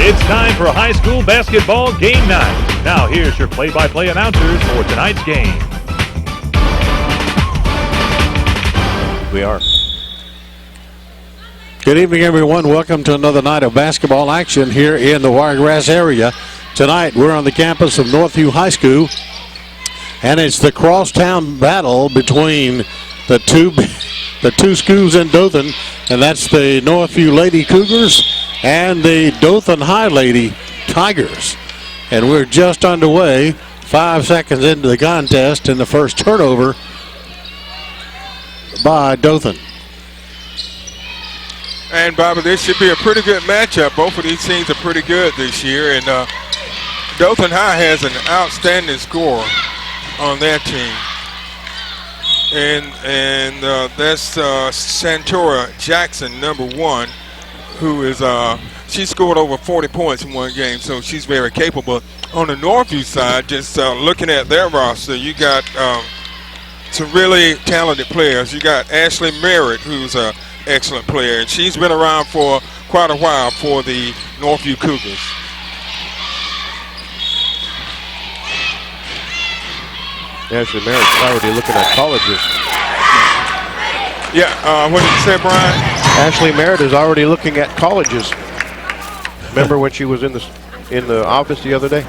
It's time for high school basketball game night. Now here's your play-by-play announcers for tonight's game. We are. Good evening, everyone. Welcome to another night of basketball action here in the Wiregrass area. Tonight, we're on the campus of Northview High School, and it's the crosstown battle between the two schools in Dothan, and that's the Northview Lady Cougars and the Dothan High Lady Tigers. And we're just underway, 5 seconds into the contest, and the first turnover by Dothan. And Bobby, this should be a pretty good matchup. Both of these teams are pretty good this year, and Dothan High has an outstanding scorer on their team, and that's Santora Jackson, number 1, who is she scored over 40 points in one game, so she's very capable. On the Northview side, just looking at their roster, you got some really talented players. You got Ashley Merritt, who's an excellent player, and she's been around for quite a while for the Northview Cougars. Ashley Merritt's already looking at colleges. Yeah, what did you say, Brian? Ashley Merritt is already looking at colleges. Remember when she was in the office the other day?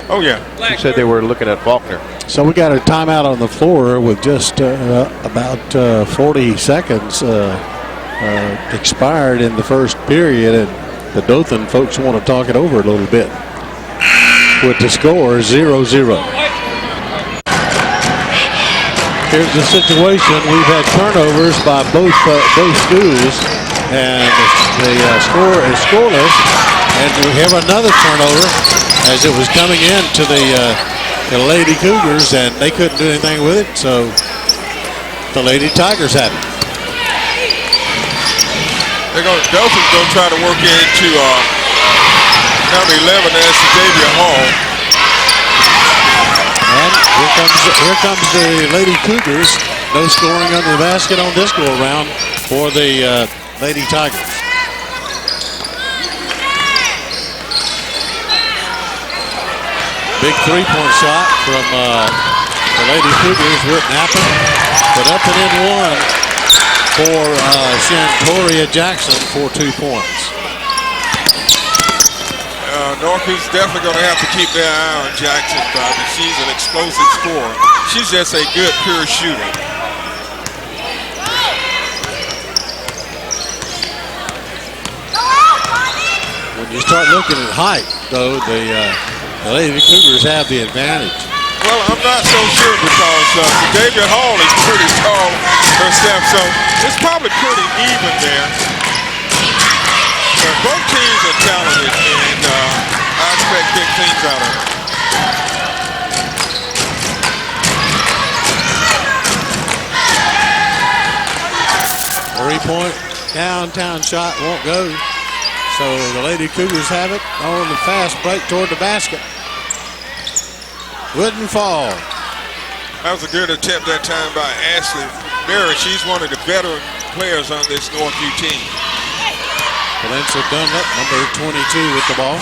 Oh, yeah. She said they were looking at Faulkner. So we got a timeout on the floor with just about 40 seconds expired in the first period, and the Dothan folks want to talk it over a little bit with the score 0-0. Here's the situation. We've had turnovers by both schools, and the score is scoreless. And we have another turnover as it was coming in to the Lady Cougars, and they couldn't do anything with it, so the Lady Tigers have it. Dothan's going to try to work into number 11, that's Davia Hall. And here comes the Lady Cougars. No scoring under the basket on this go-around for the Lady Tigers. Big three-point shot from the Lady Cougars. Wouldn't happen, but up and in one for Santoria Jackson for 2 points. Northview's definitely going to have to keep their eye on Jackson, Bobby. She's an explosive scorer. She's just a good, pure shooter. When you start looking at height, though, the Lady Cougars have the advantage. Well, I'm not so sure because Davia Hall is pretty tall herself, so it's probably pretty even there. But both teams are talented, and I expect big things out of them. Three-point downtown shot won't go. So the Lady Cougars have it on the fast break toward the basket. Wouldn't fall. That was a good attempt that time by Ashley Merritt. She's one of the better players on this Northview team. Valencia Dunlap, number 22 with the ball.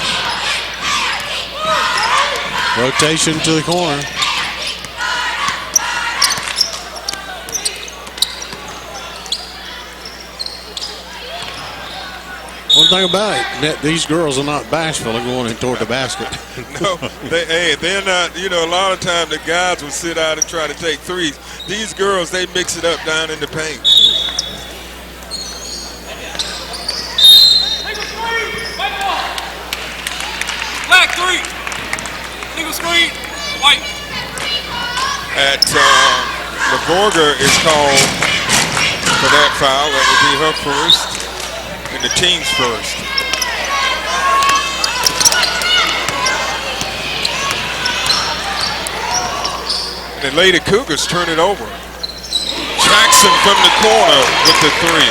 Rotation to the corner. One thing about it, these girls are not bashful in going in toward the basket. No, they're not. You know, a lot of times the guys will sit out and try to take threes. These girls, they mix it up down in the paint. Black three. Single screen. White. At LaVorga is called for that foul. That would be her first. And the team's first. And the Lady Cougars turn it over. Jackson from the corner with the three.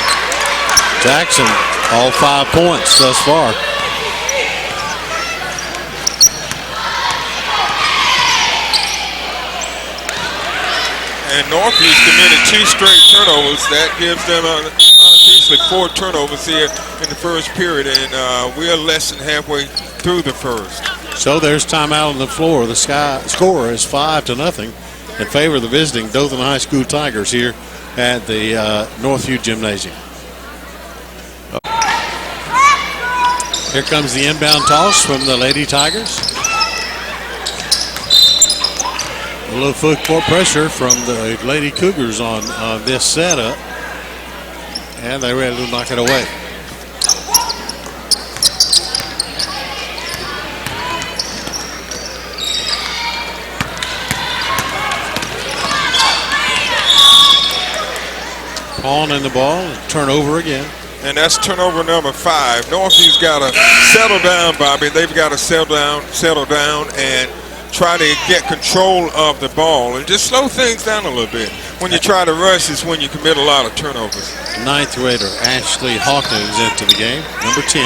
Jackson, all 5 points thus far. And Northview's committed 2 straight turnovers. That gives them an usually 4 turnovers here in the first period, and we're less than halfway through the first. So there's timeout on the floor. The score is 5-0 in favor of the visiting Dothan High School Tigers here at the Northview Gymnasium. Here comes the inbound toss from the Lady Tigers. A little foot court pressure from the Lady Cougars on this setup, and they were able to knock it away. Pawn in the ball, turnover again. And that's turnover number 5. Northview's got to settle down, Bobby. They've got to settle down, and try to get control of the ball and just slow things down a little bit. When you try to rush is when you commit a lot of turnovers. 9th grader Ashley Hawkins into the game, number 10.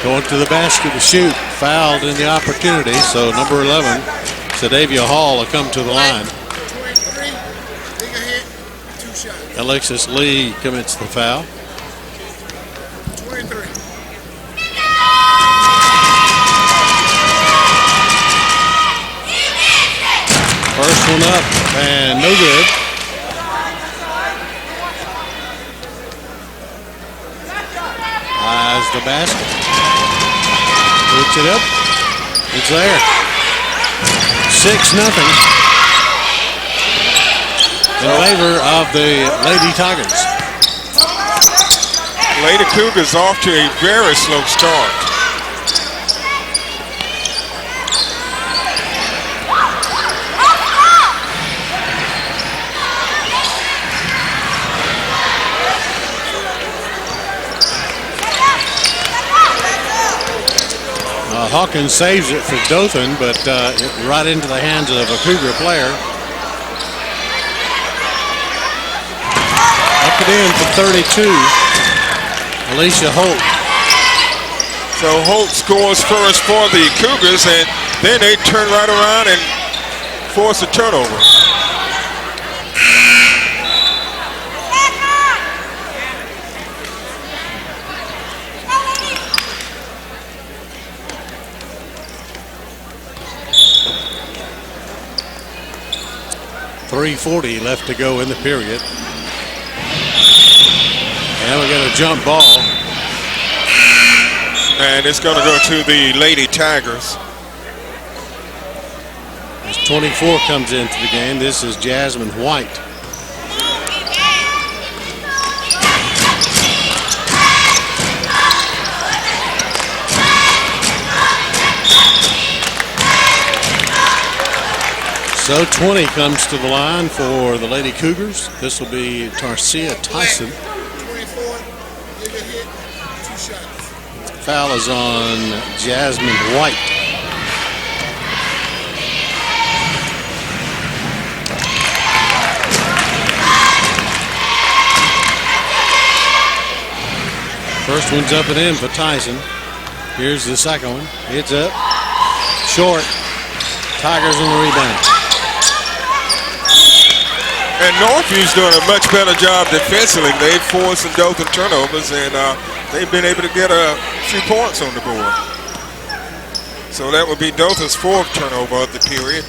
Going to the basket to shoot, fouled in the opportunity, so number 11, Sadavia Hall, will come to the line. Alexis Lee commits the foul. First one up, and no good. Eyes the basket. Puts it up. It's there. 6-0 in favor of the Lady Tigers. Lady Cougars off to a very slow start. Hawkins saves it for Dothan, but right into the hands of a Cougar player. Up and in for 32, Alicia Holt. So Holt scores first for the Cougars, and then they turn right around and force a turnover. .340 left to go in the period. And we got a jump ball. And it's going to go to the Lady Tigers. As 24 comes into the game, this is Jasmine White. So 20 comes to the line for the Lady Cougars. This will be Tarcia Tyson. 24, give a hit, 2 shots. Foul is on Jasmine White. First one's up and in for Tyson. Here's the second one. It's up. Short. Tigers on the rebound. And Northview's doing a much better job defensively. They've forced some Dothan turnovers, and they've been able to get a few points on the board. So that would be Dothan's 4th turnover of the period.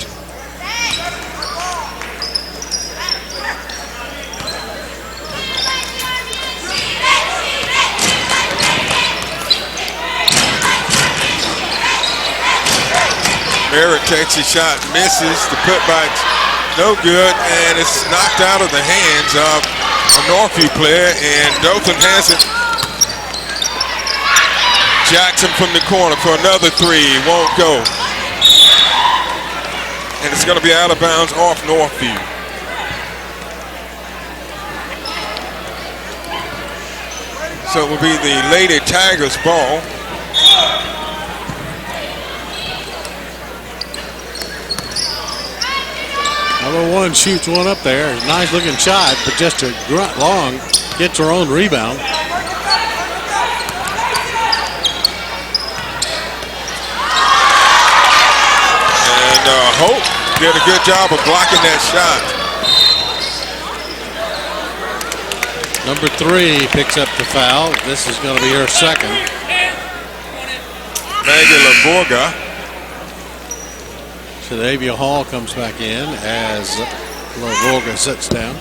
Merritt takes a shot, misses. The putback's no good, and it's knocked out of the hands of a Northview player, and Dothan has it. Jackson from the corner for another 3, won't go. And it's going to be out of bounds off Northview. So it will be the Lady Tigers ball. Number 1 shoots one up there. Nice looking shot, but just a grunt long. gets her own rebound. And Hope did a good job of blocking that shot. Number 3 picks up the foul. This is going to be her second. Maggie LaVorga. Shadavia Hall comes back in as LaVorga sits down.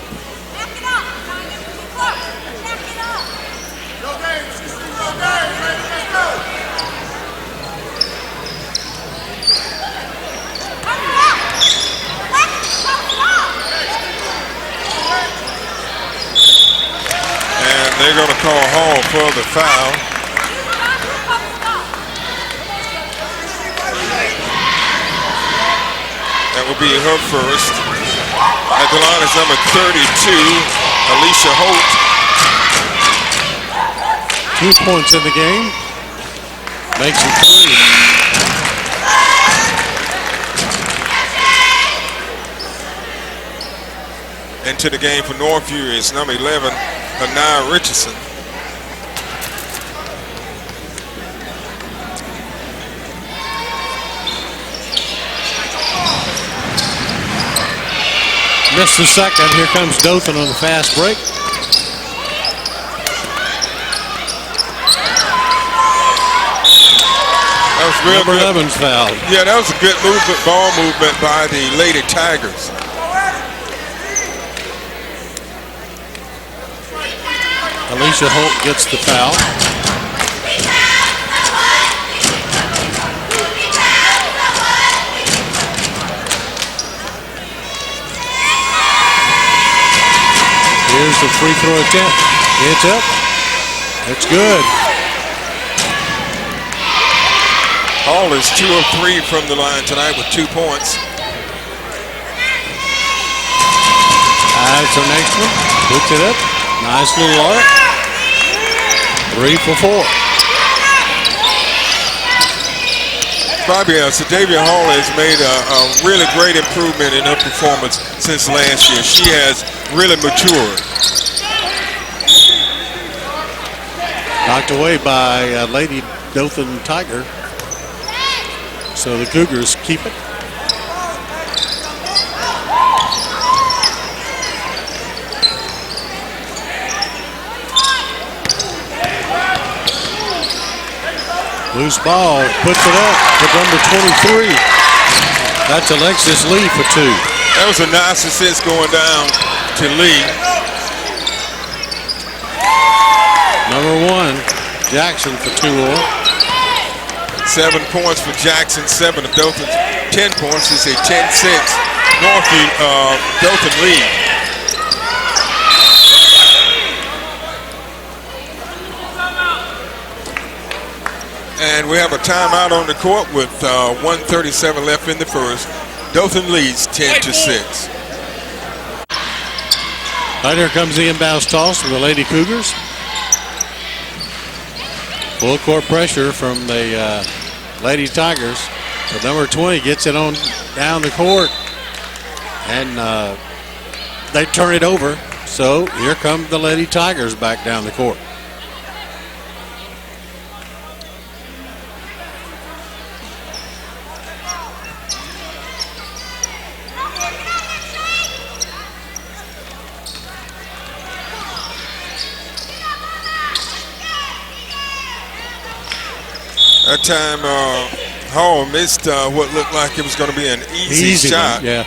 And they're going to call Hall for the foul. That will be her first. At the line is number 32, Alicia Holt. 2 points in the game. Makes it 3. Into the game for Northview is number 11, Anaya Richardson. Missed the second. Here comes Dothan on the fast break. That was real Number good. 11's fouled. Yeah, that was a good movement, ball movement by the Lady Tigers. Alicia Holt gets the foul. Here's the free throw attempt. It's up. It's good. Hall is 2 of 3 from the line tonight with 2 points. That's her next one. Puts it up. Nice little arc. 3 for 4. Bobby, Shadavia Hall has made a really great improvement in her performance since last year. She has really matured. Knocked away by Lady Dothan Tiger. So the Cougars keep it. Loose ball, puts it up with number 23. That's Alexis Lee for 2. That was a nice assist going down to Lee. Number 1, Jackson for 2 more. 7 points for Jackson, 7 of Dothan's 10 points. It's a 10-6 Northview Dothan lead. And we have a timeout on the court with 1:37 left in the first. Dothan leads 10-6. Right here comes the inbounds toss for the Lady Cougars. Full court pressure from the Lady Tigers. But number 20 gets it on down the court. And they turn it over. So here come the Lady Tigers back down the court. That time, Hall missed what looked like it was going to be an easy shot. One, yeah.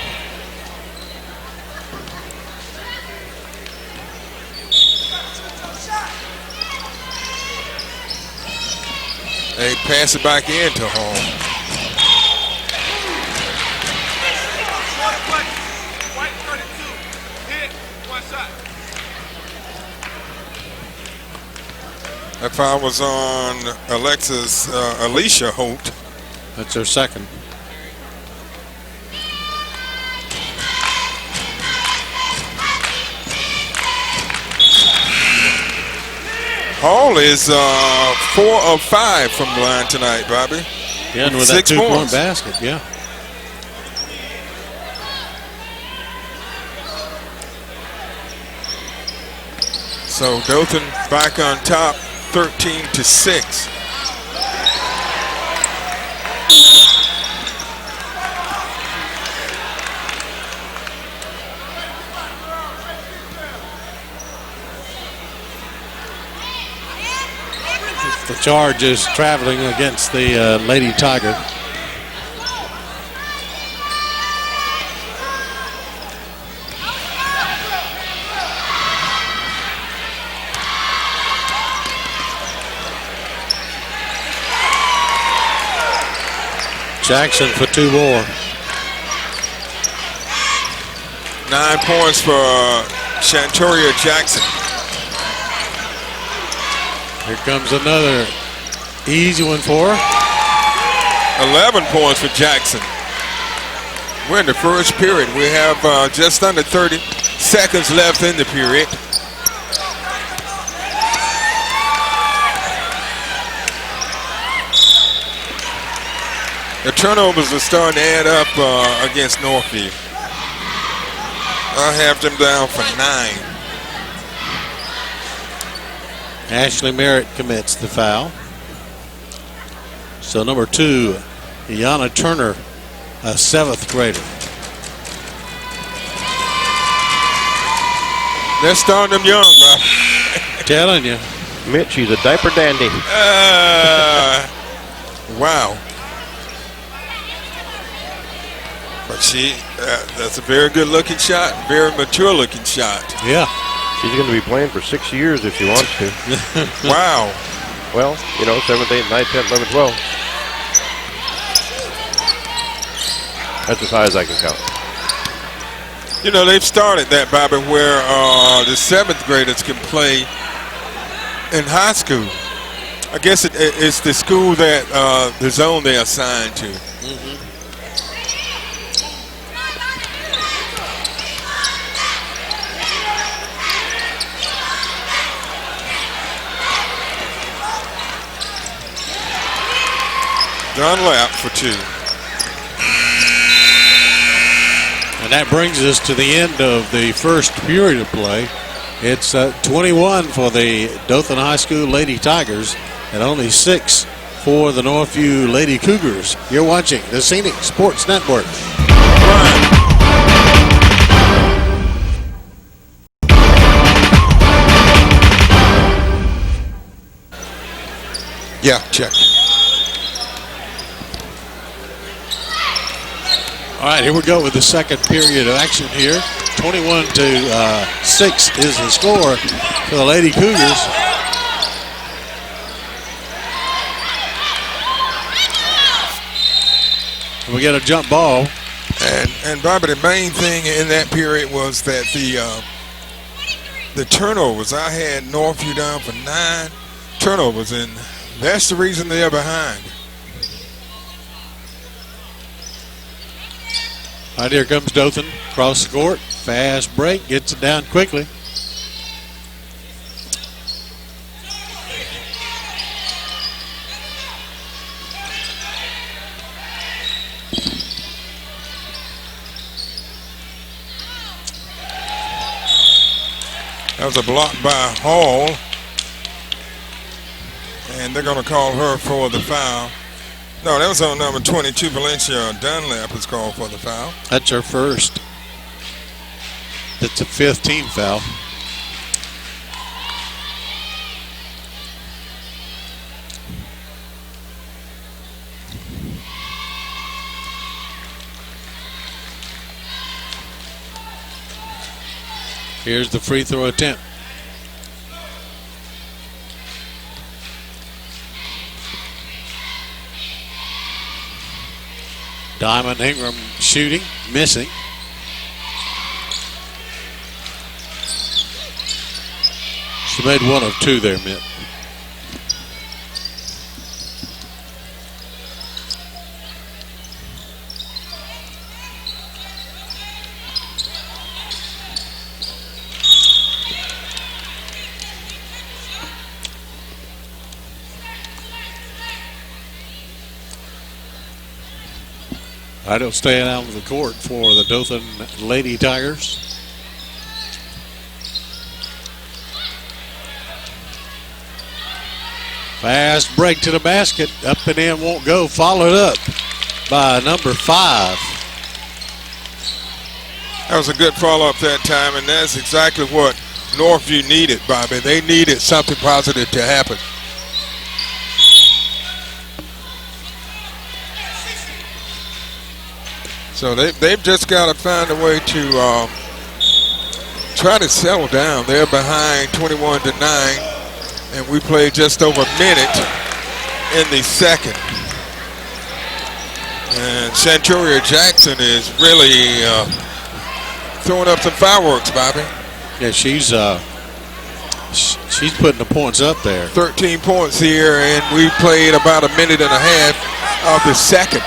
They pass it back in to Hall. That foul was on Alexis Alicia Holt. That's her second. Hall is 4 of 5 from the line tonight, Bobby. Yeah, and with 6 that 2-point points. basket, yeah. So Dothan back on top, 13-6. The charge is traveling against the Lady Tiger. Jackson for 2 more. 9 points for Shantoria Jackson. Here comes another easy one for her. 11 points for Jackson. We're in the first period. We have just under 30 seconds left in the period. The turnovers are starting to add up against Northview. I have them down for 9. Ashley Merritt commits the foul. So number 2, Iana Turner, a 7th grader. They're starting them young, bro. Telling you. Mitch, she's a diaper dandy. Wow. But that's a very good looking shot, very mature looking shot. Yeah. She's going to be playing for 6 years if she wants to. Wow. Well, 7th, 8th, 9th, 10th, 11th, 12th. That's as high as I can count. They've started that, Bobby, where the 7th graders can play in high school. I guess it's the school that the zone they're assigned to. Mm-hmm. Dunlap for 2. And that brings us to the end of the first period of play. It's 21 for the Dothan High School Lady Tigers and only 6 for the Northview Lady Cougars. You're watching the Scenic Sports Network. Yeah, check. All right, here we go with the second period of action here. 21-6 is the score for the Lady Cougars. We get a jump ball. And Bobby, the main thing in that period was that the turnovers. I had Northview down for 9 turnovers, and that's the reason they're behind. All right, here comes Dothan across the court. Fast break, gets it down quickly. That was a block by Hall. And they're going to call her for the foul. No, that was on number 22, Valencia Dunlap is called for the foul. That's her first. That's a 5th team foul. Here's the free throw attempt. Diamond Ingram shooting, missing. She made 1 of 2 there, Mitt. It'll stay out of the court for the Dothan Lady Tigers. Fast break to the basket. Up and in, won't go. Followed up by number 5. That was a good follow-up that time, and that's exactly what Northview needed, Bobby. They needed something positive to happen. So they've just got to find a way to try to settle down. They're behind 21-9, and we played just over a minute in the second. And Centuria Jackson is really throwing up some fireworks, Bobby. Yeah, she's putting the points up there. 13 points here, and we played about a minute and a half of the second.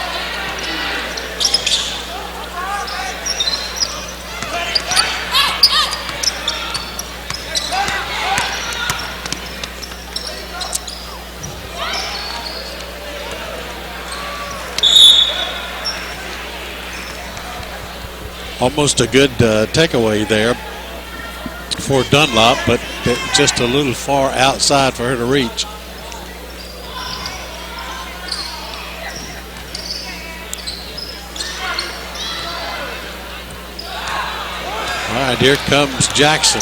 Almost a good takeaway there for Dunlop, but just a little far outside for her to reach. All right, here comes Jackson.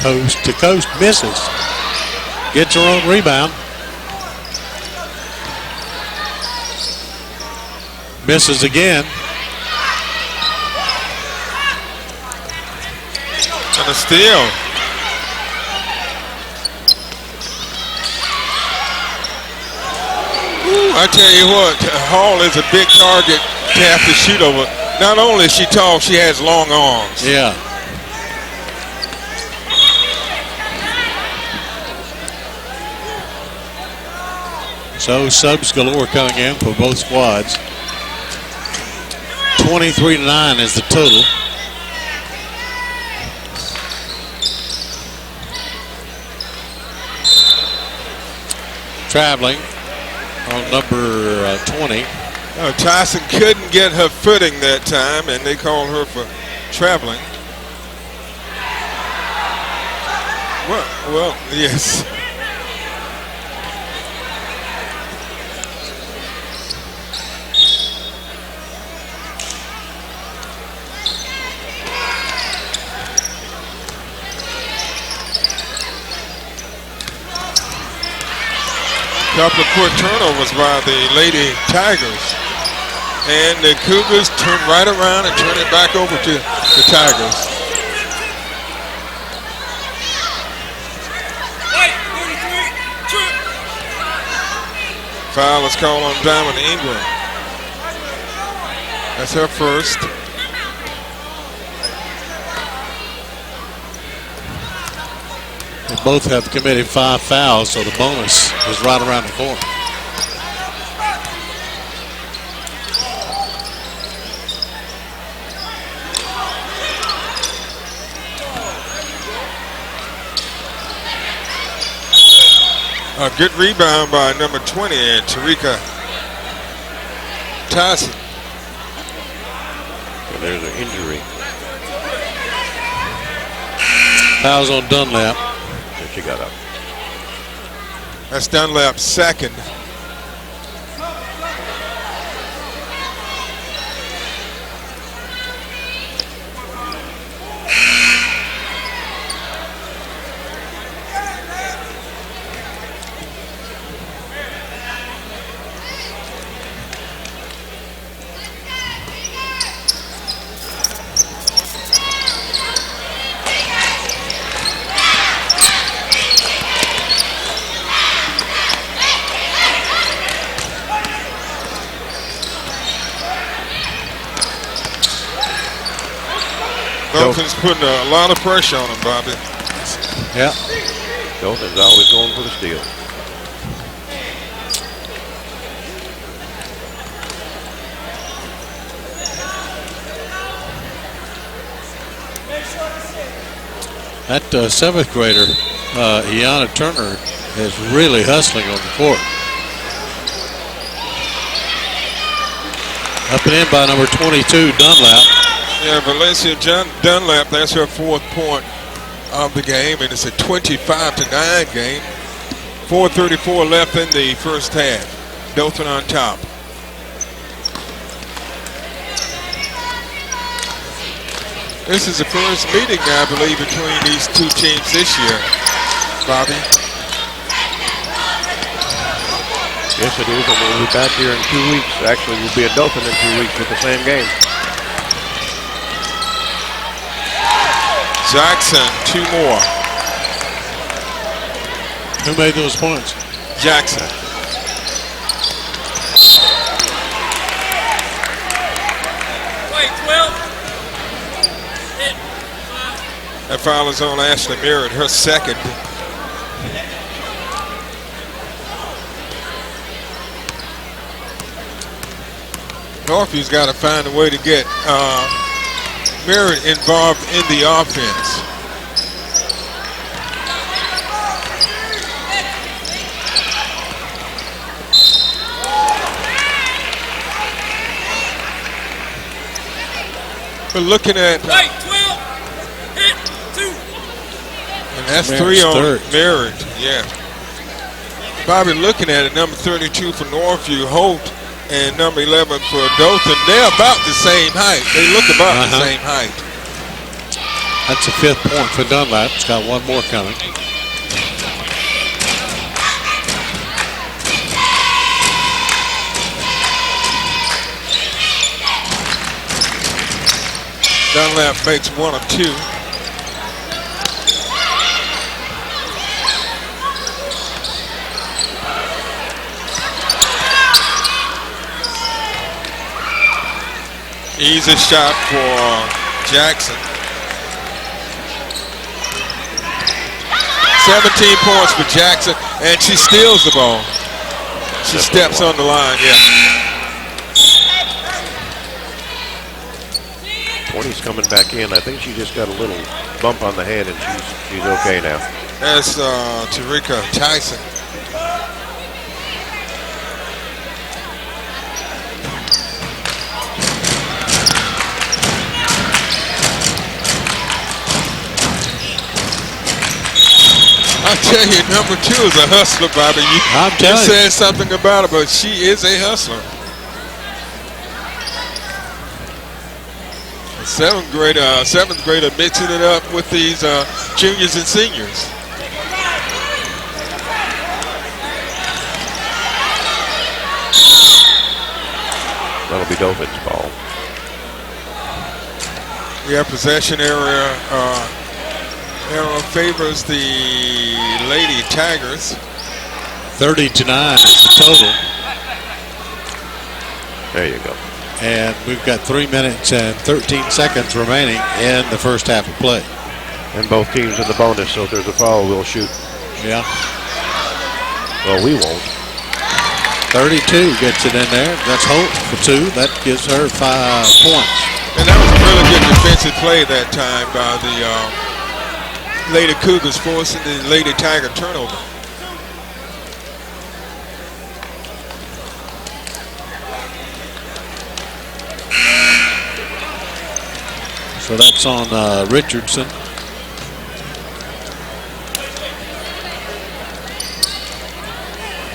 Coast to coast, misses. Gets her own rebound. Misses again. And a steal. Ooh, I tell you what, Hall is a big target to have to shoot over. Not only is she tall, she has long arms. Yeah. So subs galore coming in for both squads. 23-9 is the total. Traveling on number 20. Tyson couldn't get her footing that time, and they called her for traveling. Well, yes. Couple of quick turnovers by the Lady Tigers. And the Cougars turn right around and turn it back over to the Tigers. Foul is called on Diamond Ingram. That's her first. They both have committed 5 fouls, so the bonus is right around the corner. A good rebound by number 20, Tarika Tyson. And there's an injury. Fouls on Dunlap. And she got up. That's Dunlap's second. Dothan's putting a lot of pressure on him, Bobby. Yeah. Dothan's always going for the steal. That 7th grader, Iana Turner, is really hustling on the court. Up and in by number 22, Dunlap. Yeah, Valencia Dunlap, that's her 4th point of the game, and it's a 25-9 game. 4:34 left in the first half. Dothan on top. This is the first meeting, I believe, between these two teams this year, Bobby. Yes, it is, and we'll be back here in 2 weeks. Actually, we'll be at Dothan in 2 weeks with the same game. Jackson, 2 more. Who made those points? Jackson. Wait, 12. Hit. That foul is on Ashley Merritt, her second. Northview's got to find a way to get Merritt involved in the offense. We're looking at, Wait, 12. Hit. 2. and that's Merritt's 3 on third. Merritt. Yeah. Bobby looking at it, number 32 for Northview, Holt, and number 11 for Dothan. They're about the same height. They look about the same height. That's the 5th point for Dunlap. It's got one more coming. Dunlap makes 1 of 2. Easy shot for Jackson. 17 points for Jackson, and she steals the ball. She steps on the line, yeah. 20's coming back in. I think she just got a little bump on the head, and she's okay now. That's Tarika Tyson. I tell you, number 2 is a hustler, Bobby. I'm You telling you. said something about her, but she is a hustler. Seventh grader mixing it up with these juniors and seniors. That'll be Dothan's ball. We have possession area. Arrow favors the Lady Tigers. 30-9 is the total. There you go. And we've got 3 minutes and 13 seconds remaining in the first half of play. And both teams in the bonus, so if there's a foul, we'll shoot. Yeah. Well, we won't. 32 gets it in there. That's Holt for 2. That gives her 5 points. And that was a really good defensive play that time by the Lady Cougars, forcing the Lady Tiger turnover. So that's on Richardson.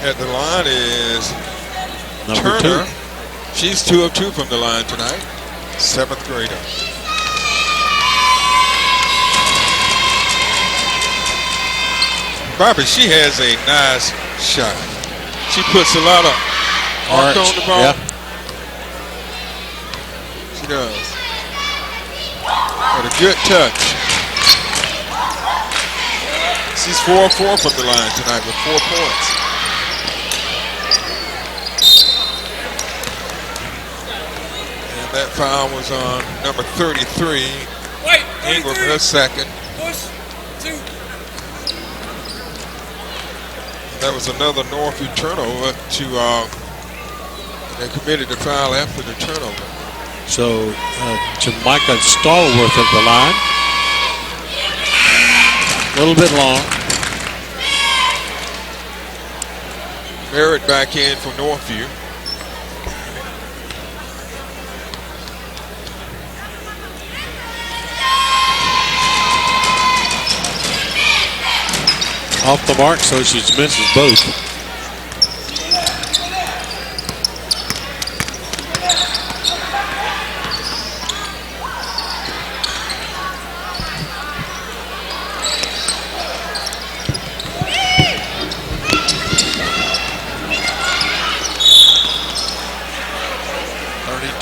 At the line is Number Turner. 2. She's 2 of 2 from the line tonight. 7th grader. Bobby, she has a nice shot. She puts a lot of arc on the ball. Yeah. She does. But a good touch. She's 4 of 4 from the line tonight with 4 points. And that foul was on number 33. Wait, Ingram, 33. her second. Push. 2. That was another Northview turnover to they committed the foul after the turnover. So Jamaica Stallworth at the line. A little bit long. Merritt back in for Northview. off the mark, so she misses both.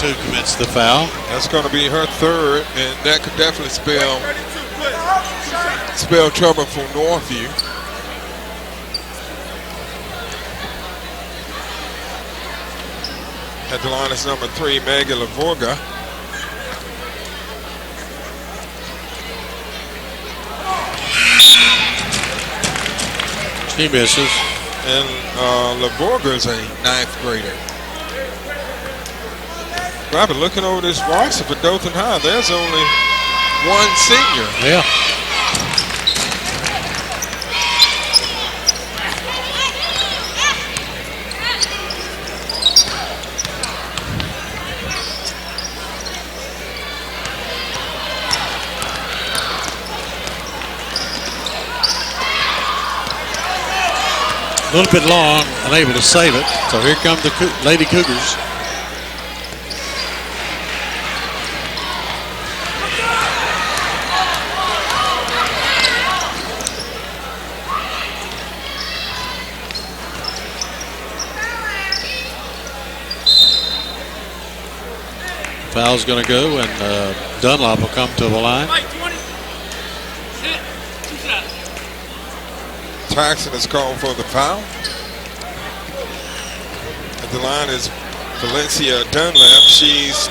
Commits the foul. That's going to be her third, and that could definitely spell trouble for Northview. At the line is number 3, Megan Lavorga. She misses. And Lavorga is a 9th grader. I've been looking over this roster for Dothan High. There's only one senior. Yeah. A little bit long, unable to save it. So here come the Lady Cougars. Foul's going to go, and Dunlop will come to the line. Jackson is called for the foul. At the line is Valencia Dunlap. She's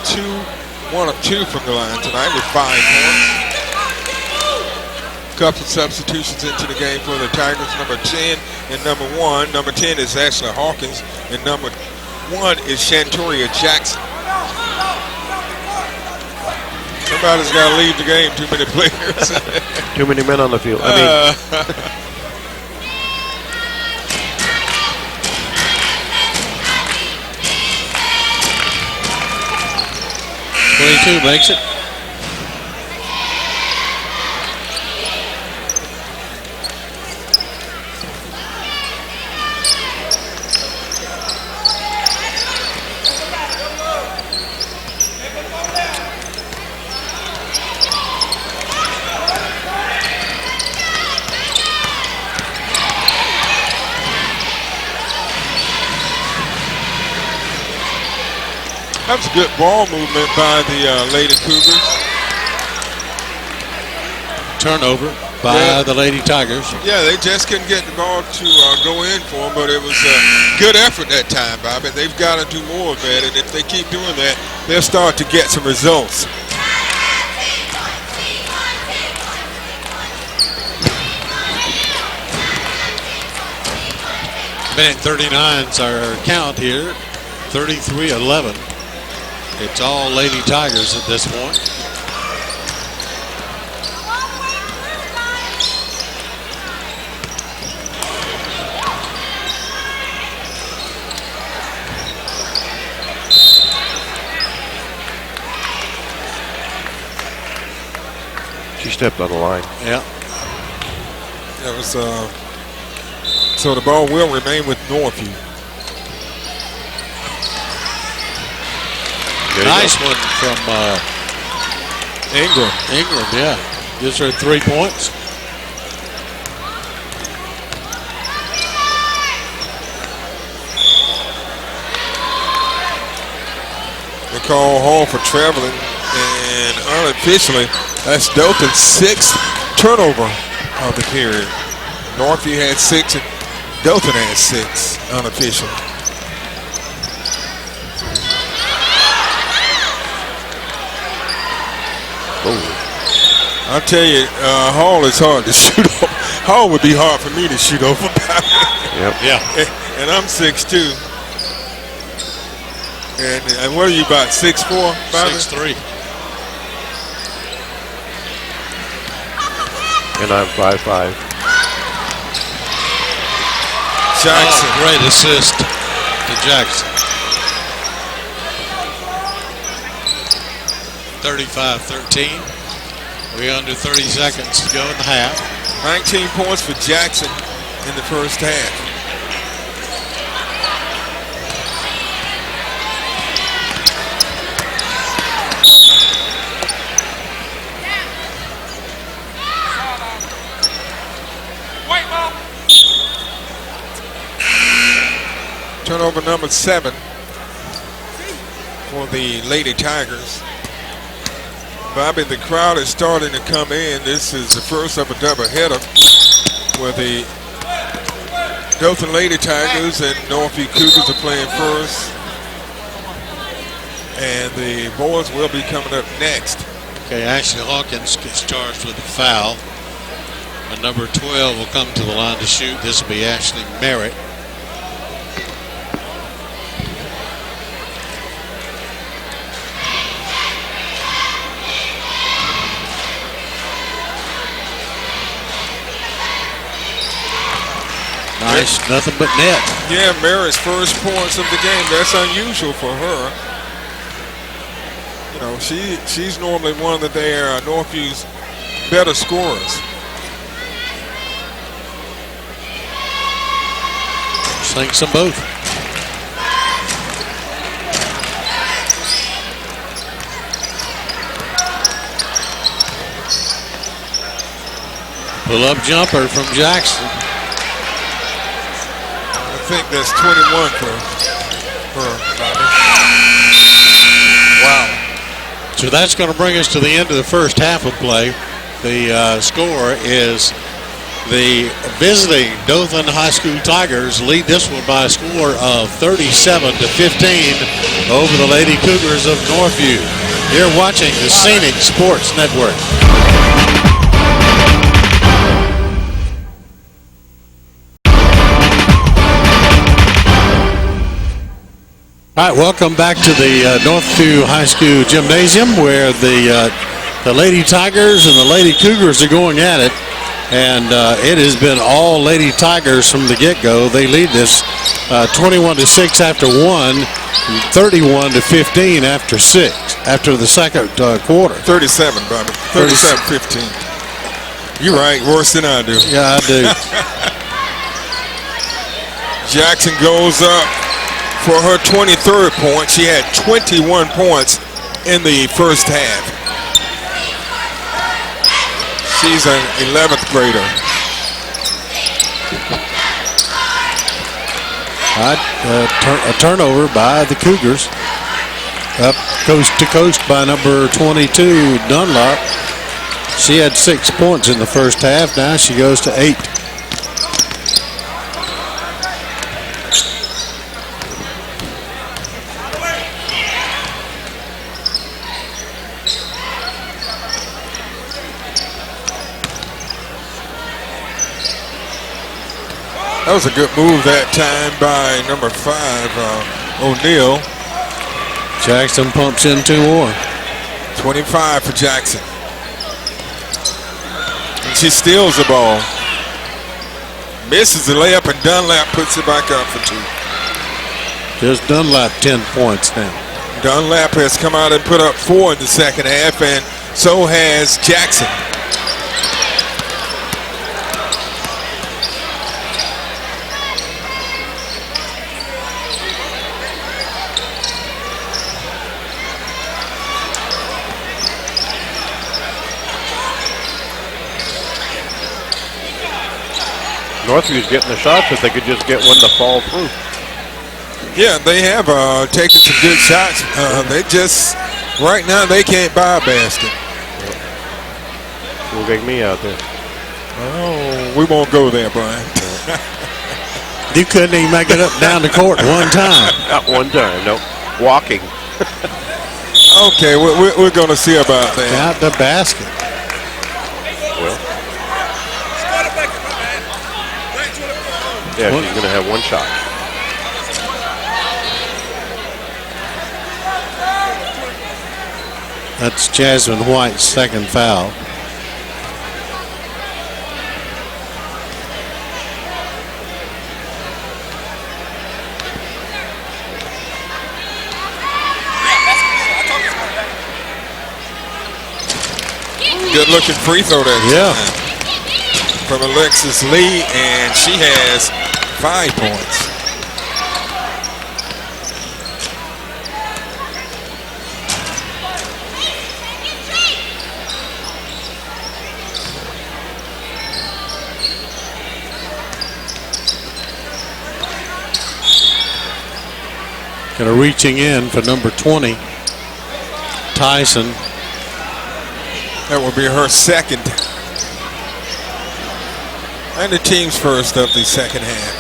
1 of 2 from the line tonight with 5 points. Couple of substitutions into the game for the Tigers. Number 10 and number 1. Number 10 is Ashley Hawkins, and number 1 is Shantoria Jackson. Somebody's got to leave the game. Too many players. Too many men on the field. I mean, 22 makes it. That was a good ball movement by the Lady Cougars. Turnover by the Lady Tigers. Yeah, they just couldn't get the ball to go in for them, but it was a good effort that time, Bobby. They've got to do more of that, and if they keep doing that, they'll start to get some results. Minute 39's our count here. 33-11. It's all Lady Tigers at this point. she stepped on the line. Yeah. That was so the ball will remain with Northview. Nice one from Ingram. Ingram, yeah. Gives her 3 points. They call Hall for traveling, and unofficially, that's Dothan's 6th turnover of the period. Northview had 6, and Dothan had 6 unofficially. I'll tell you, Hall is hard to shoot over. Hall would be hard for me to shoot over. Yep. Yeah. And I'm 6'2". And what are you about, 6'4"? 6'3". And I'm 5'5". Jackson. Oh, great assist to Jackson. 35-13. We're under 30 seconds to go in the half. 19 points for Jackson. in the first half. Turnover number 7 for the Lady Tigers. Bobby, the crowd is starting to come in. This is the first of a doubleheader where the Dothan Lady Tigers and Northview Cougars are playing first. And the boys will be coming up next. Okay, Ashley Hawkins gets charged with a foul. And number 12 will come to the line to shoot. This will be Ashley Merritt. Nice, nothing but net. Yeah, Merritt's first points of the game. That's unusual for her. You know, she's normally one of their Northview's better scorers. Thanks them both. Pull-up jumper from Jackson. I think that's 21 for her, Bobby. Wow. So that's going to bring us to the end of the first half of play. The score is the visiting Dothan High School Tigers lead this one by a score of 37-15 over the Lady Cougars of Northview. You're watching the Scenic Sports Network. All right, welcome back to the Northview High School Gymnasium, where the Lady Tigers and the Lady Cougars are going at it. And it has been all Lady Tigers from the get-go. They lead this 21-6 after 1, 31-15 after 6, after the second quarter. 37, Bobby. 37-15. You're right, worse than I do. Yeah, I do. Jackson goes up for her 23rd point. She had 21 points in the first half. She's an 11th grader. A turnover by the Cougars. Up coast to coast by number 22, Dunlop. She had 6 points in the first half. Now she goes to 8. That was a good move that time by number 5, O'Neal. Jackson pumps in 2 more. 25 for Jackson. And she steals the ball. Misses the layup, and Dunlap puts it back up for 2. Just Dunlap 10 points now. Dunlap has come out and put up 4 in the second half, and so has Jackson. Northview's getting the shots if they could just get one to fall through. Yeah, they have taken some good shots. They just, right now, they can't buy a basket. Will get me out there. Oh, we won't go there, Brian. You couldn't even make it up down the court one time. Not one time, no. Walking. Okay, we're going to see about that. Out the basket. Well. Yeah, she's going to have one shot. That's Jasmine White's second foul. Good looking free throw there. Yeah. from Alexis Lee, and she has 5 points. Kind of reaching in for number 20, Tyson. That will be her second. And the team's first of the second half.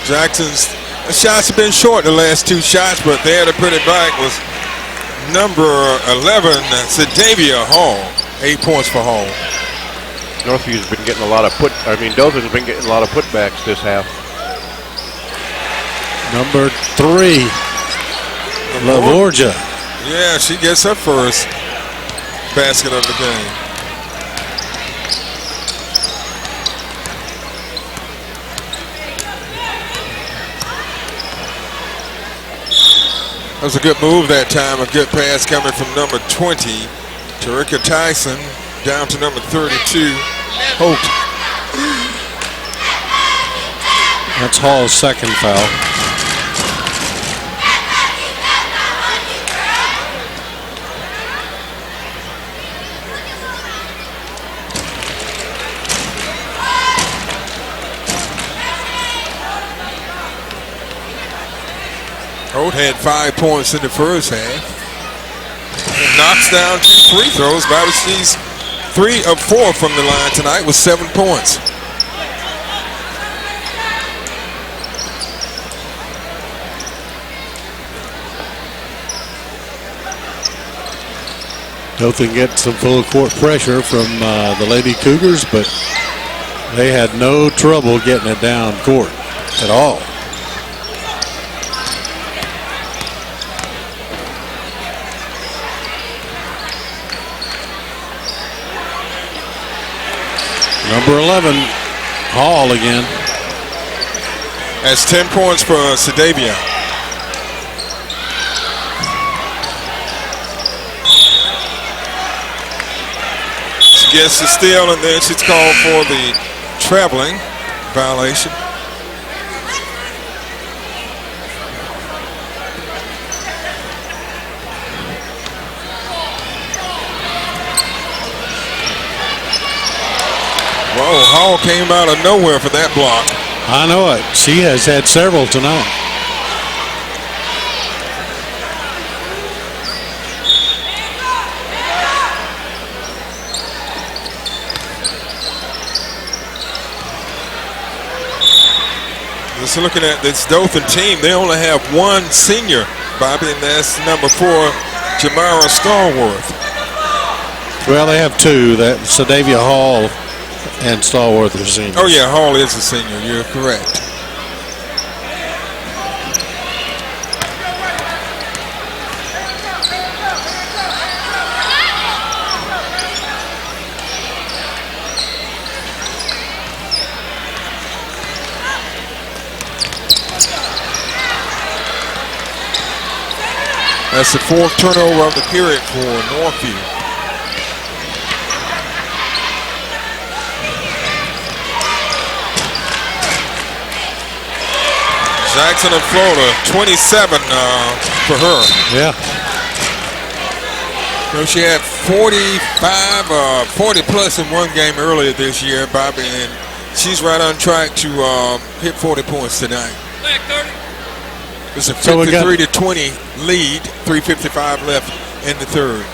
Jackson's shots have been short the last 2 shots, but there to put it back was number 11, Sadavia Hall. 8 points for Hall. Northview's been getting a lot of Dothan's been getting a lot of putbacks this half. Number 3, LaVorgia. Yeah, she gets her first basket of the game. That was a good move that time. A good pass coming from number 20, Tarika Tyson, down to number 32, Holt. That's Hall's second foul. Holt had 5 points in the first half. And knocks down 2 free throws. Bobby, she's 3 of 4 from the line tonight with 7 points. Dothan gets some full court pressure from the Lady Cougars, but they had no trouble getting it down court at all. Number 11, Hall again. That's 10 points for Sadavia. She gets the steal, and then she's called for the traveling violation. Whoa, Hall came out of nowhere for that block. I know it. She has had several tonight. Just looking at this Dothan team, they only have 1 senior, Bobby, and that's number 4, Jamara Stallworth. Well, they have 2. That's Sadavia Hall and Stallworth are seniors. Oh, yeah, Hall is a senior. You're correct. That's the 4th turnover of the period for Northview. Jackson of Florida, 27 for her. Yeah. So she had 40 plus in one game earlier this year, Bobby, and she's right on track to hit 40 points tonight. Back 30. It's a 53-20 lead, 3:55 left in the third.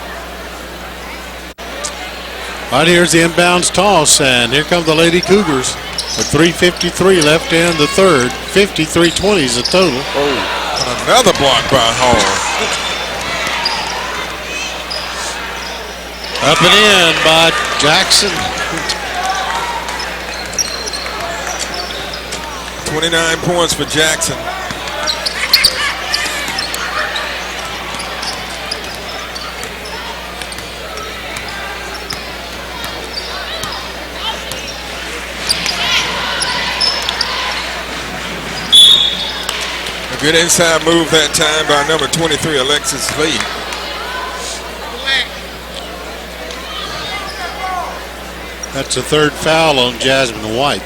All right, here's the inbounds toss, and here come the Lady Cougars with 3:53 left in the third. 53-20 is the total. Oh, another block by Hall. Up and in by Jackson. 29 points for Jackson. A good inside move that time by number 23, Alexis Lee. That's the third foul on Jasmine White.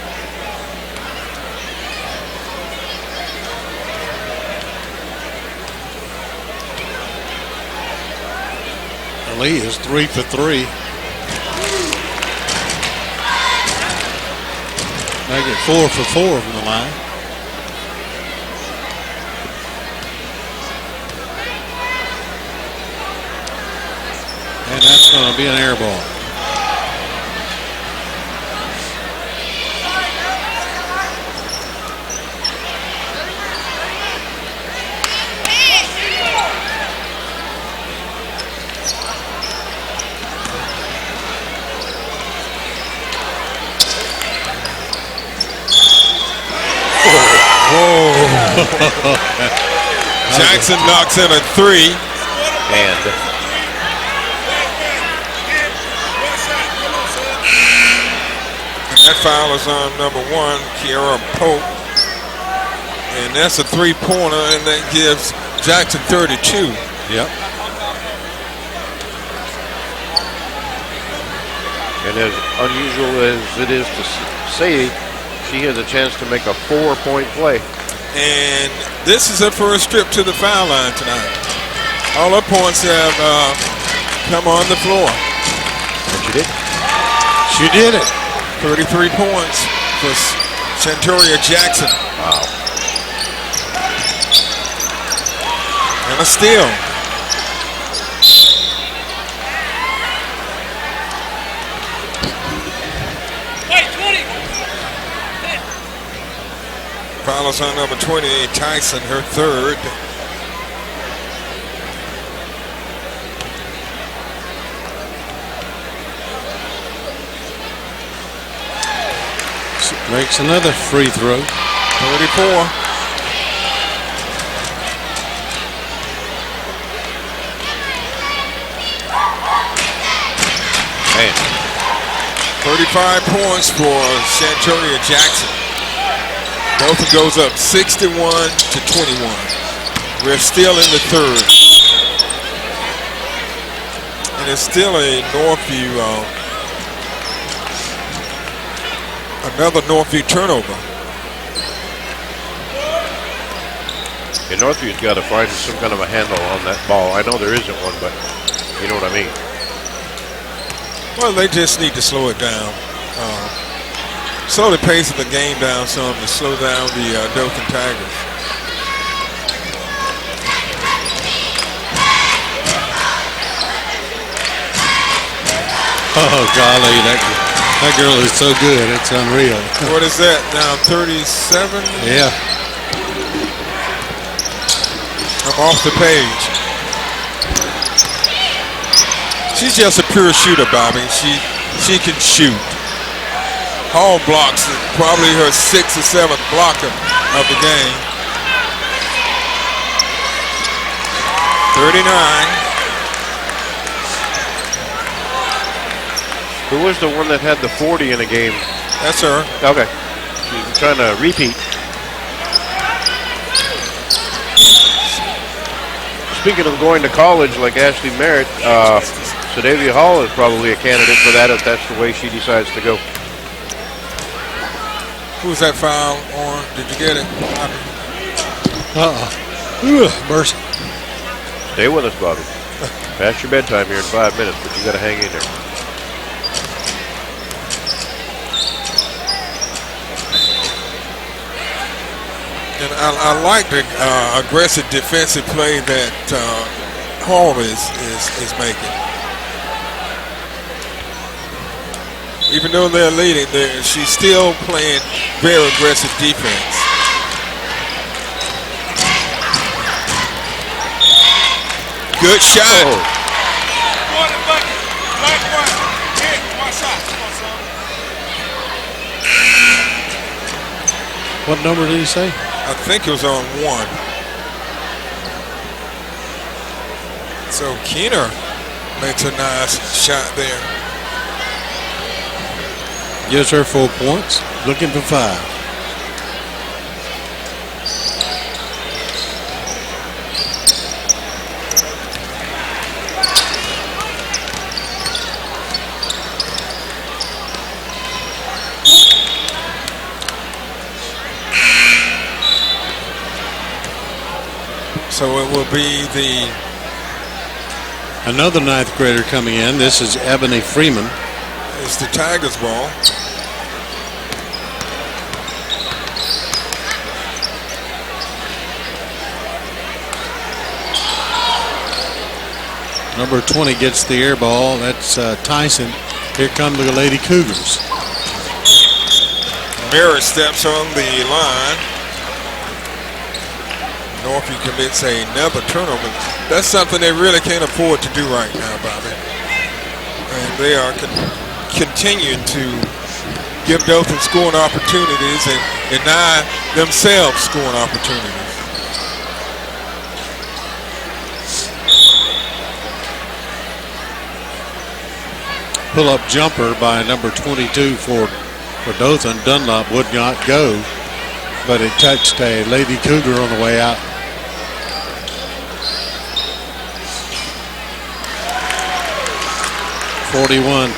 Lee is 3 for 3. Make it 4 for 4 from the line. And that's going to be an air ball. Jackson knocks in a 3. And that foul is on number 1, Kiara Pope. And that's a 3-pointer, and that gives Jackson 32. Yep. And as unusual as it is to say, she has a chance to make a 4-point play. And this is her first trip to the foul line tonight. All her points have come on the floor. And she did. She did it. 33 points for Centuria Jackson. Wow. And a steal. Follows on number 28, Tyson, her third. Makes another free throw. 34. Man. 35 points for Centuria Jackson. Dothan goes up 61 to 21. We're still in the third. And it's still a Northview, another Northview turnover. And Northview's got to find some kind of a handle on that ball. I know there isn't one, but you know what I mean. Well, they just need to slow it down. Slow the pace of the game down some to slow down the Dothan Tigers. Oh, golly, that girl is so good. It's unreal. What is that now, 37? Yeah. I'm off the page. She's just a pure shooter, Bobby. She can shoot. Hall blocks is probably her 6th or 7th blocker of the game. 39. Who was the one that had the 40 in a game? That's her. Okay. She's trying to repeat. Speaking of going to college like Ashley Merritt, Sadavia Hall is probably a candidate for that if that's the way she decides to go. Who's that foul on? Did you get it? Mercy. Stay with us, Bobby. Past your bedtime here in 5 minutes, but you got to hang in there. And I like the aggressive defensive play that Hall is making. Even though they're leading, she's still playing very aggressive defense. Good shot. Oh. What number did he say? I think it was on 1. So Keener makes a nice shot there. Gives her 4 points. Looking for 5. So it will be Another ninth grader coming in. This is Ebony Freeman. it's the Tigers' ball. Number 20 gets the air ball. That's Tyson. Here come the Lady Cougars. Merritt steps on the line. Northview commits another turnover. That's something they really can't afford to do right now, Bobby. And they are continuing to give Dothan scoring opportunities and deny themselves scoring opportunities. Pull-up jumper by number 22 for Dothan. Dunlop would not go, but it touched a Lady Cougar on the way out. .41.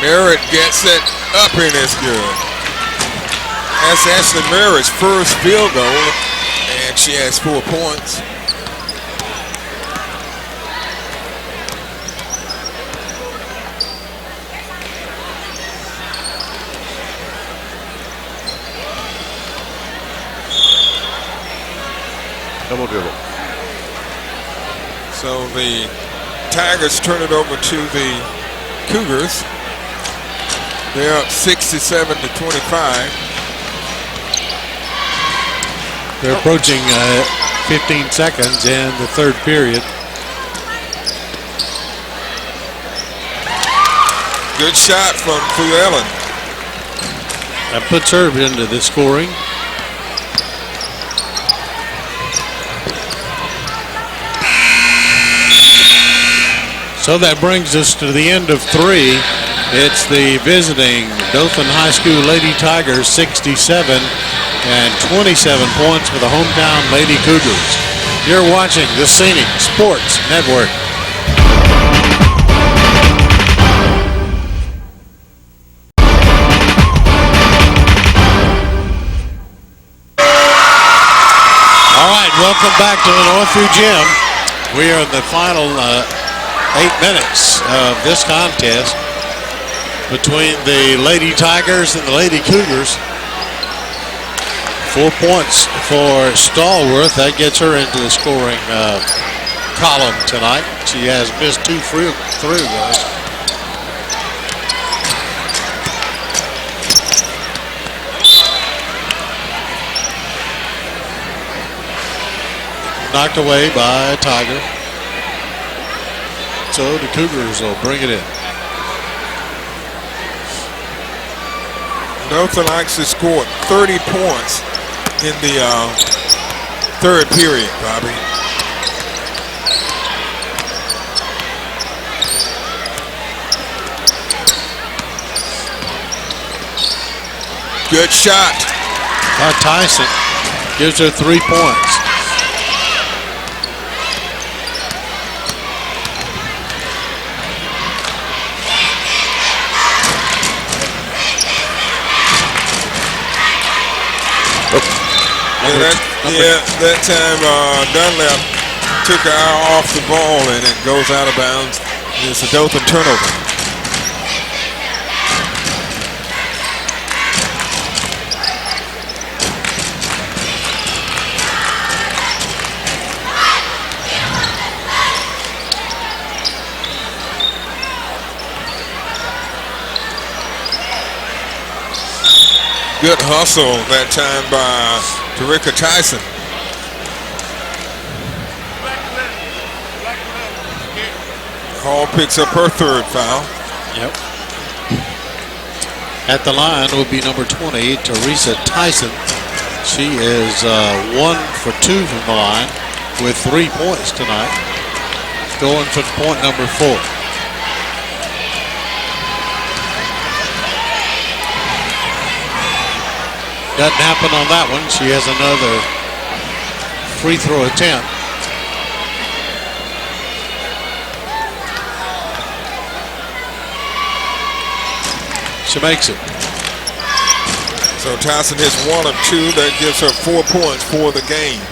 Merritt gets it up and it's good. That's Ashley Merritt's first field goal, and she has 4 points. Double dribble. So the Tigers turn it over to the Cougars. They're up 67-25. They're approaching 15 seconds in the third period. Good shot from Llewellyn. That puts her into the scoring. So that brings us to the end of 3. It's the visiting Dothan High School Lady Tigers 67 and 27 points for the hometown Lady Cougars. You're watching the Scenic Sports Network. All right, welcome back to the Northview Gym. We are in the final 8 minutes of this contest between the Lady Tigers and the Lady Cougars. 4 points for Stallworth. That gets her into the scoring column tonight. She has missed 2 through those. Knocked away by a Tiger. So the Cougars will bring it in. Dothan actually scored 30 points in the third period, Bobby. Good shot. Tyson gives her 3 points. That time Dunlap took her eye off the ball and it goes out of bounds. It's a Dothan turnover. Good hustle that time by Tarika Tyson. Hall picks up her third foul. Yep. At the line will be number 20, Teresa Tyson. She is 1 for 2 from the line with 3 points tonight. Going for point number 4. Doesn't happen on that one. She has another free throw attempt. She makes it. So Tyson hits 1 of 2. That gives her 4 points for the game.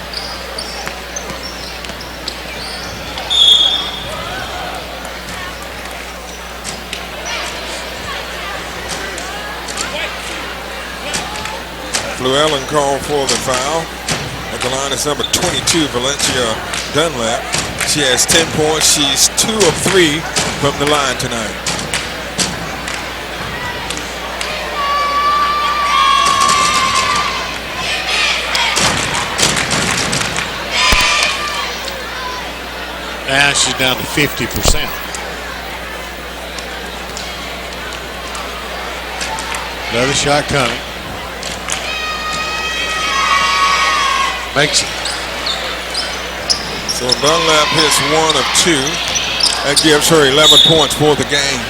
Llewellyn called for the foul. At the line is number 22, Valencia Dunlap. She has 10 points. She's 2 of 3 from the line tonight. Now she's down to 50%. Another shot coming. Makes it. So Dunlap hits 1 of 2. That gives her 11 points for the game.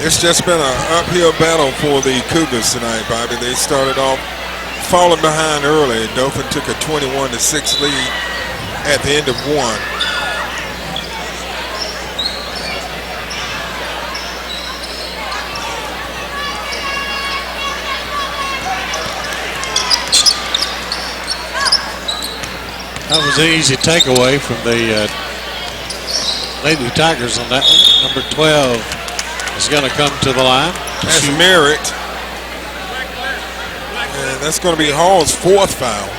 It's just been an uphill battle for the Cougars tonight, Bobby. They started off falling behind early. Dothan took a 21-6 lead at the end of 1. That was an easy takeaway from the Lady Tigers on that one. Number 12 is going to come to the line. That's Merritt. And that's going to be Hall's 4th foul.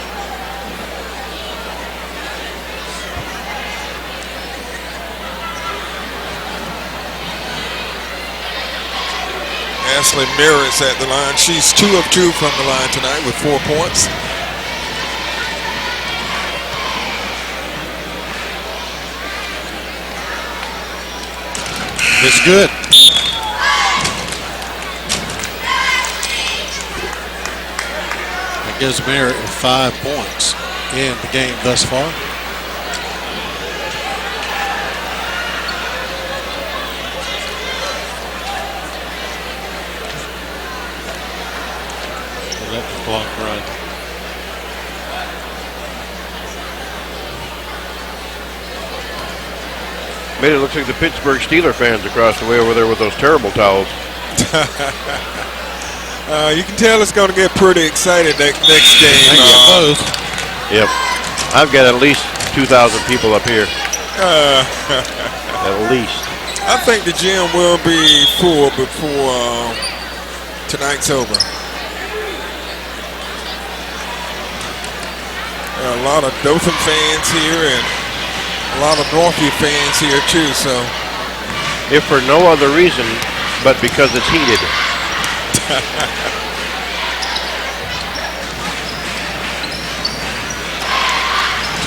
Ashley Merritt's at the line. She's 2 of 2 from the line tonight with 4 points. It's good. That gives Merritt 5 points in the game thus far. Let the clock run. Made it look like the Pittsburgh Steelers fans across the way over there with those terrible towels. You can tell it's going to get pretty excited next game. Both. Yep. I've got at least 2,000 people up here. At least. I think the gym will be full before tonight's over. A lot of Dothan fans here and a lot of Northview fans here too. So, if for no other reason but because it's heated.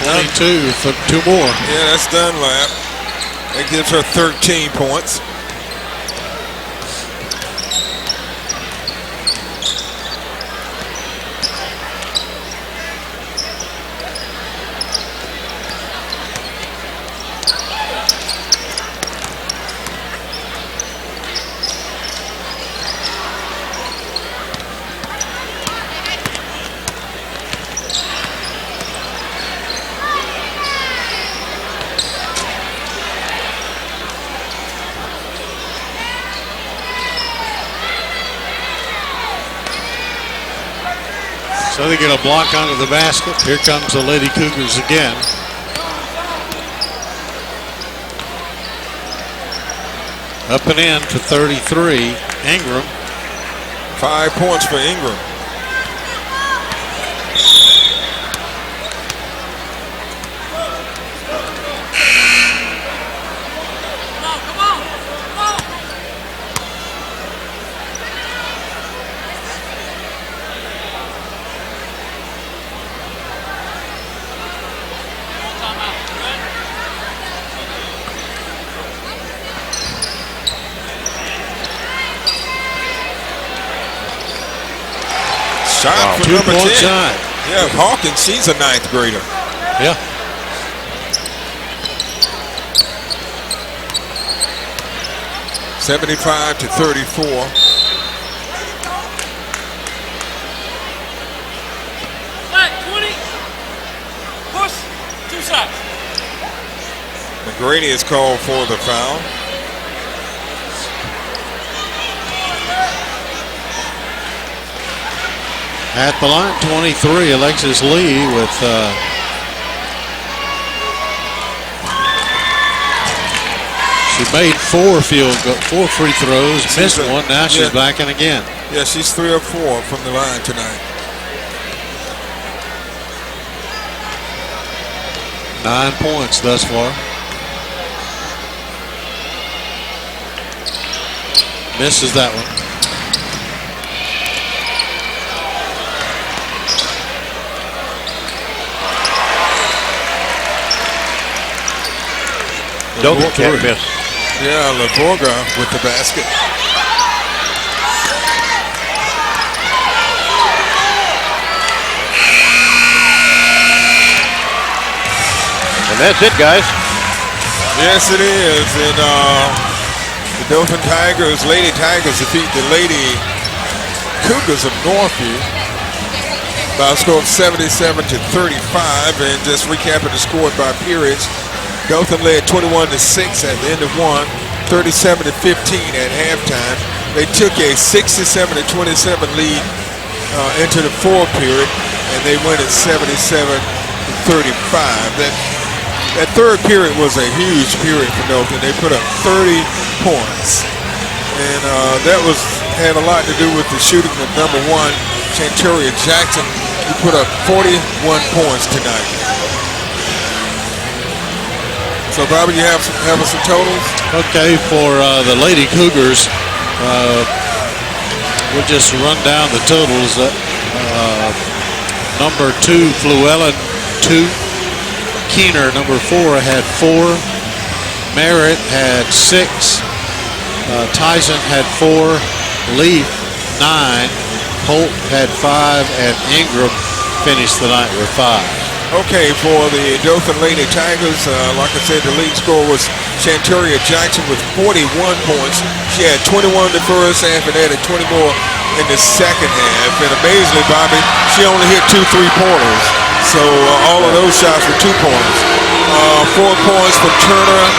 22 for 2 more. Yeah, that's Dunlap. That gives her 13 points. So they get a block onto the basket. Here comes the Lady Cougars again. Up and in for 33. Ingram. 5 points for Ingram. Shot for number 10. Shot. Yeah, Hawkins, she's a 9th grader. Yeah. (75-34). Flat 20. Push. Grady is called for the foul. At the line, 23, Alexis Lee with she made 4 free throws, missed one. Now she's back in again. Yeah, she's 3 of 4 from the line tonight. 9 points thus far. Misses that one. Dothan can't miss. Yeah, Laborga with the basket. And that's it, guys. Yes, it is. And the Dothan Tigers, Lady Tigers, defeat the Lady Cougars of Northview by a score of 77-35. And just recapping the score by periods, Dothan led 21-6 at the end of one, 37-15 at halftime. They took a 67-27 lead into the fourth period, and they went at 77-35. That third period was a huge period for Dothan. They put up 30 points, and that had a lot to do with the shooting of number 1, Chanteria Jackson, who put up 41 points tonight. So, Bobby, you have some totals? Okay, for the Lady Cougars, we'll just run down the totals. Number 2, Fluellen, 2. Keener, number 4, had 4. Merritt had 6. Tyson had 4. Leaf, 9. Holt had 5. And Ingram finished the night with 5. Okay, for the Dothan Lady Tigers, like I said, the lead score was Chanteria Jackson with 41 points. She had 21 in the first half and added 20 more in the second half. And amazingly, Bobby, she only hit 2 3-pointers. So all of those shots were 2-pointers. 4 points from Turner,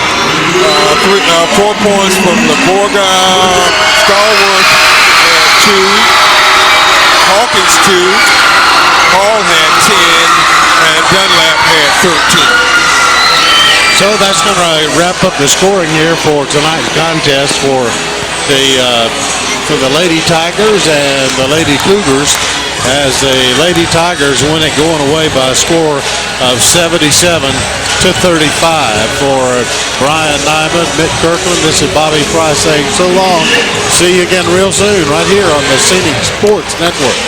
4 points from Laborga, Stallworth had 2, Hawkins 2, Hall had 10, and Dunlap had 13. So that's going to wrap up the scoring here for tonight's contest for the Lady Tigers and the Lady Cougars, as the Lady Tigers win it going away by a score of 77-35. For Brian Nyman, Mick Kirkland, this is Bobby Price saying so long. See you again real soon right here on the Scenic Sports Network.